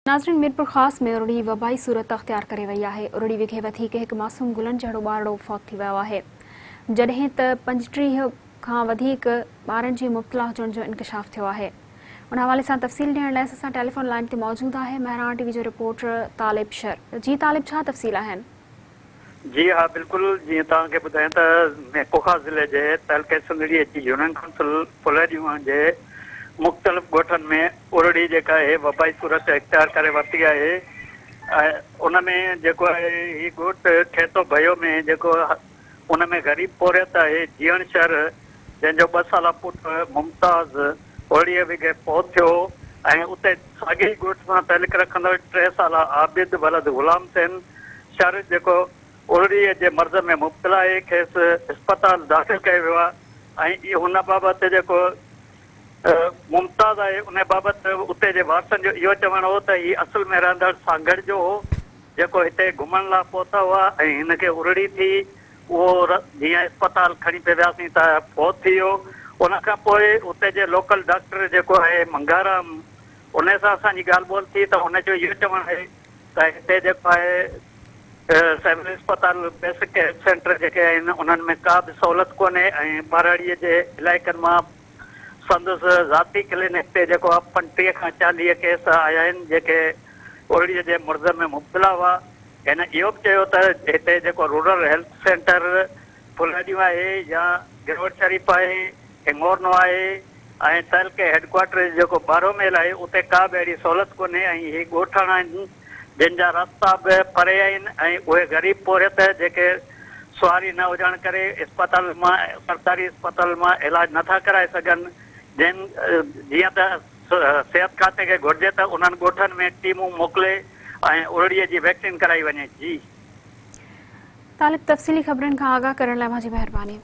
नाज़रीन, मीरपुर ख़ास में उरड़ी वबाई सूरत अख्तियार करे वई आहे। उरड़ी विघे वधीक हिकु मासूम गुलनि जहिड़ो ॿारड़ो फौत थी वियो आहे, जॾहिं त 35 खां वधीक ॿारनि जी मुब्तला हुजण जो इंकशाफ थियो आहे। उन हवाले सां तफ़सील ॾियण लाइ असां टेलीफोन लाइन ते मौजूद आहे महराण टीवी जो रिपोर्टर तालिब शर। जी तालिब, छा तफ़सील आहिनि? जी हाँ, बिल्कुल जी तव्हांखे ॿुधायां त कोखा ज़िले जे तहलके सिंधड़ीअ जी यूनियन काउंसिल फुलेरियूं जे मुख़्तलिफ़ ॻोठनि में उरड़ी जेका आहे वबाई सूरत इख्तियार करे वरिती आहे। उन में जेको आहे हीउ ॻोठु खेतो भयो में जेको उन में ग़रीब पोरियत आहे जीअण शहर, जंहिंजो 2 साला पुटु मुमताज़ उरड़ीअ विघे फौत थियो ऐं उते साॻी ॻोठ सां तहलीक रखंदड़ 3 साला आबिद वलद ग़ुलाम हुसैन शहर जेको उरड़ीअ जे मर्ज़ में मुब्तला आहे, खेसि इस्पताल दाख़िल कयो वियो आहे। ऐं हुन बाबति जेको मुमताज़ आहे उन बाबति उते जे वारसनि जो इहो चवणु हो त हीउ असुल में रहंदड़ सागड़ जो हो, जेको हिते घुमण लाइ पहुता हुआ ऐं हिनखे उरड़ी थी। उहो जीअं इस्पताल खणी पिया वियासीं त फौत थी वियो। उन खां पोइ उते जे लोकल डॉक्टर जेको आहे मंगाराम, उन सां असांजी ॻाल्हि ॿोल थी त हुनजो इहो चवणु आहे त हिते जेको आहे सिविल इस्पताल बेसिक हेल्थ सेंटर जेके आहिनि उन्हनि में का बि सहूलियत कोन्हे ऐं ॿारड़ीअ जे इलाइक़नि मां संदसि ज़ाती क्लिनिक ते जेको आहे 35 खां 40 केस आया आहिनि जेके उरड़ीअ जे मर्ज़ में मुब्तला हुआ। हिन इहो बि चयो त हिते जेको रूरल हेल्थ सेंटर फुलेरियूं आहे या गिरवट शरीफ़ आहे, हिंगोरनो आहे ऐं तहलके हेडक्वार्टर जेको बारोमेल आहे उते का बि अहिड़ी सहूलियत कोन्हे। ऐं इहे ॻोठाणा आहिनि जिन जा रस्ता बि परे आहिनि ऐं उहे ग़रीब पोरियत जेके सुवारी न हुजण करे इस्पताल मां सरकारी इस्पताल मां इलाजु नथा कराए सघनि। जीअं त सिहत खाते खे घुर्जे त उन्हनि ॻोठनि में टीमूं मोकिले ऐं उरड़ीअ जी वैक्सीन कराई वञे। जी तालिब, तफ़सीली ख़बरनि खां आगाह करण लाइ मुंहिंजी महिरबानी।